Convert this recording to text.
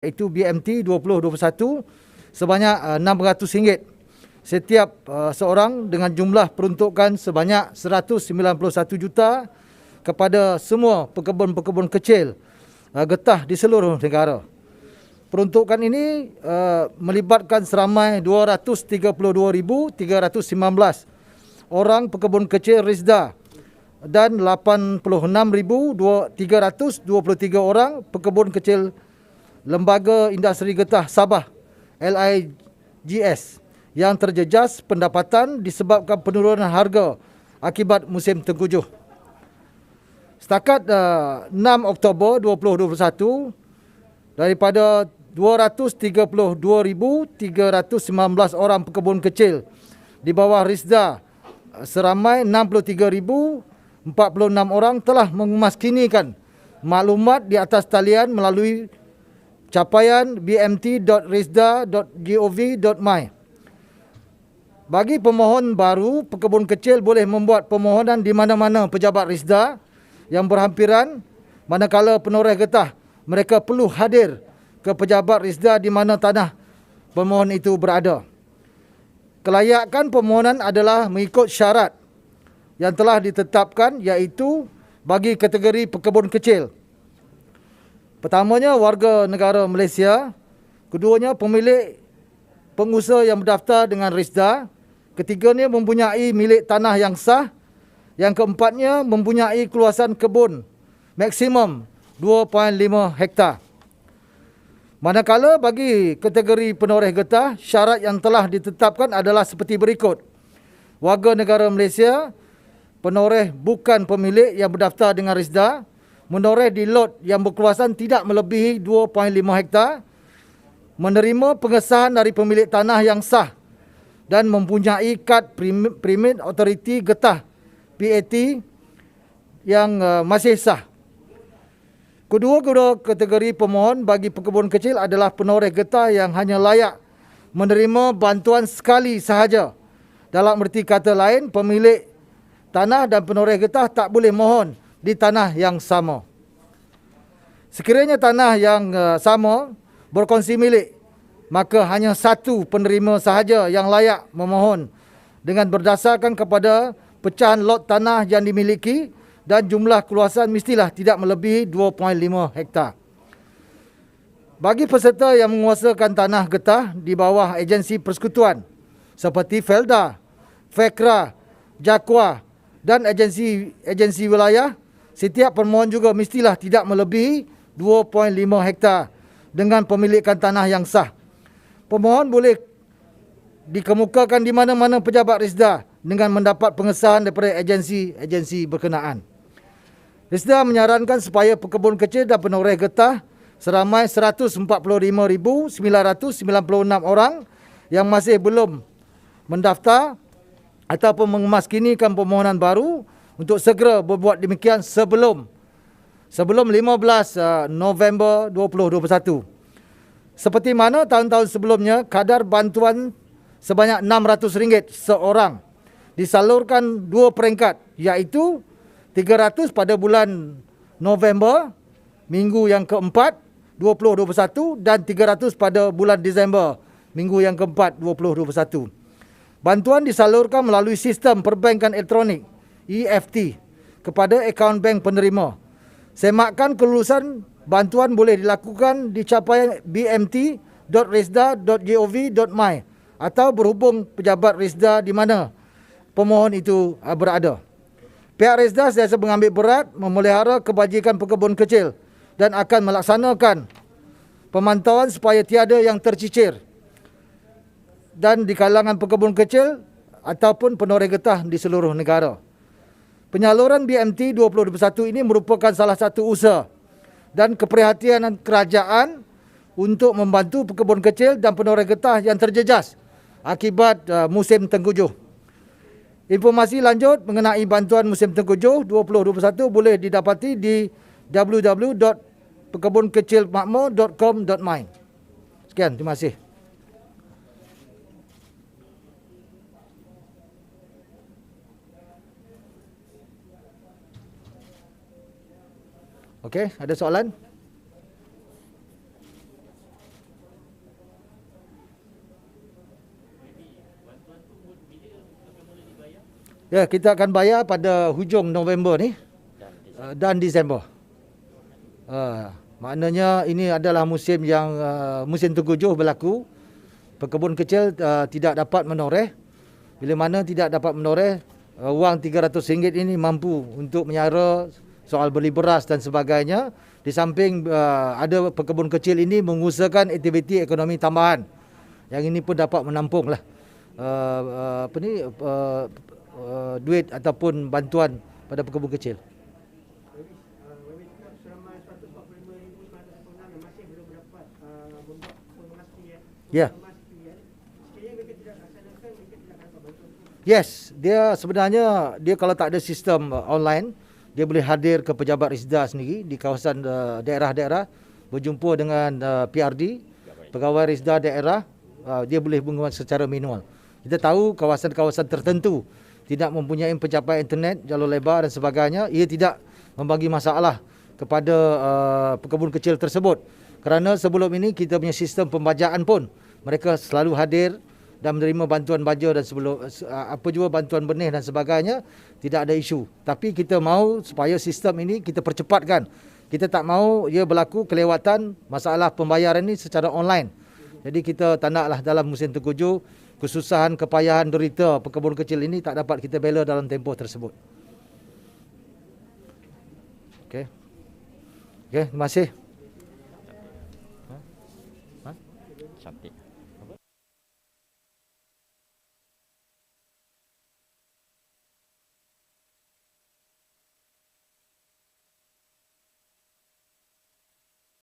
iaitu BMT 2021 sebanyak RM600 setiap seorang dengan jumlah peruntukan sebanyak 191 juta kepada semua pekebun-pekebun kecil getah di seluruh negara. Peruntukan ini melibatkan seramai 232,319 orang pekebun kecil Risda dan 86,323 orang pekebun kecil Lembaga Industri Getah Sabah LIGS yang terjejas pendapatan disebabkan penurunan harga akibat musim tengkujuh. Setakat 6 Oktober 2021, daripada 232,319 orang pekebun kecil di bawah Risda, seramai 63,046 orang telah mengemaskinikan maklumat di atas talian melalui capaian bmt.risda.gov.my. Bagi pemohon baru, pekebun kecil boleh membuat permohonan di mana-mana pejabat Risda yang berhampiran, manakala penoreh getah mereka perlu hadir ke pejabat Risda di mana tanah pemohon itu berada. Kelayakan permohonan adalah mengikut syarat yang telah ditetapkan, iaitu bagi kategori pekebun kecil. Pertamanya, warga negara Malaysia. Keduanya, pemilik pengusaha yang berdaftar dengan Risda. Ketiganya, mempunyai milik tanah yang sah. Yang keempatnya, mempunyai keluasan kebun maksimum 2.5 hektar. Manakala bagi kategori penoreh getah, syarat yang telah ditetapkan adalah seperti berikut. Warga negara Malaysia, penoreh bukan pemilik yang berdaftar dengan Risda, menoreh di lot yang berkeluasan tidak melebihi 2.5 hektar, menerima pengesahan dari pemilik tanah yang sah dan mempunyai kad Permit Authority Getah PAT yang masih sah. Kedua-kedua kategori pemohon bagi pekebun kecil adalah penoreh getah yang hanya layak menerima bantuan sekali sahaja. Dalam erti kata lain, pemilik tanah dan penoreh getah tak boleh mohon di tanah yang sama. Sekiranya tanah yang sama berkongsi milik, maka hanya satu penerima sahaja yang layak memohon dengan berdasarkan kepada pecahan lot tanah yang dimiliki dan jumlah keluasan mestilah tidak melebihi 2.5 hektar. Bagi peserta yang menguasakan tanah getah di bawah agensi persekutuan seperti Felda, Fekra, Jakwa dan agensi wilayah, setiap permohon juga mestilah tidak melebihi 2.5 hektar dengan pemilikan tanah yang sah. Pemohon boleh dikemukakan di mana-mana pejabat Risda dengan mendapat pengesahan daripada agensi berkenaan. Risda menyarankan supaya pekebun kecil dan penoreh getah seramai 145,996 orang yang masih belum mendaftar ataupun mengemaskinikan permohonan baru untuk segera berbuat demikian sebelum 15 November 2021. Seperti mana tahun-tahun sebelumnya, kadar bantuan sebanyak RM600 seorang disalurkan dua peringkat, iaitu 300 pada bulan November, minggu yang keempat 2021 dan 300 pada bulan Disember, minggu yang keempat 2021. Bantuan disalurkan melalui sistem perbankan elektronik EFT kepada akaun bank penerima. Semakan kelulusan bantuan boleh dilakukan di capaian bmt.risda.gov.my atau berhubung pejabat Risda di mana pemohon itu berada. Pihak Risda sentiasa mengambil berat memelihara kebajikan pekebun kecil dan akan melaksanakan pemantauan supaya tiada yang tercicir dan di kalangan pekebun kecil ataupun penoreh getah di seluruh negara. Penyaluran BMT 2021 ini merupakan salah satu usaha dan keprihatinan kerajaan untuk membantu pekebun kecil dan penoreh getah yang terjejas akibat musim tengkujuh. Informasi lanjut mengenai bantuan musim tengkujuh 2021 boleh didapati di www.pekebunkecilmakmur.com.my. Sekian, terima kasih. Okey, ada soalan? Ya, kita akan bayar pada hujung November ni dan Disember. Maknanya ini adalah musim yang musim tengkujuh berlaku. Pekebun kecil tidak dapat menoreh. Bila mana tidak dapat menoreh, wang RM300 ini mampu untuk menyara soal beli beras dan sebagainya. Di samping ada pekebun kecil ini mengusahakan aktiviti ekonomi tambahan. Yang ini pun dapat menampunglah duit ataupun bantuan pada pekebun kecil. Ya. Yes, dia sebenarnya kalau tak ada sistem online, dia boleh hadir ke pejabat Risda sendiri di kawasan daerah-daerah, berjumpa dengan PRD, pegawai Risda daerah, dia boleh menguat secara manual. Kita tahu kawasan-kawasan tertentu tidak mempunyai pencapaian internet, jalur lebar dan sebagainya, ia tidak membagi masalah kepada pekebun kecil tersebut. Kerana sebelum ini kita punya sistem pembajaan pun mereka selalu hadir dan menerima bantuan baja dan sebelum apa juga bantuan benih dan sebagainya, tidak ada isu. Tapi kita mahu supaya sistem ini kita percepatkan. Kita tak mahu ia berlaku kelewatan masalah pembayaran ini secara online. Jadi kita tak naklah dalam musim tengkujuh kesusahan, kepayahan, derita pekebun kecil ini tak dapat kita bela dalam tempoh tersebut. Okey. Okey, terima kasih.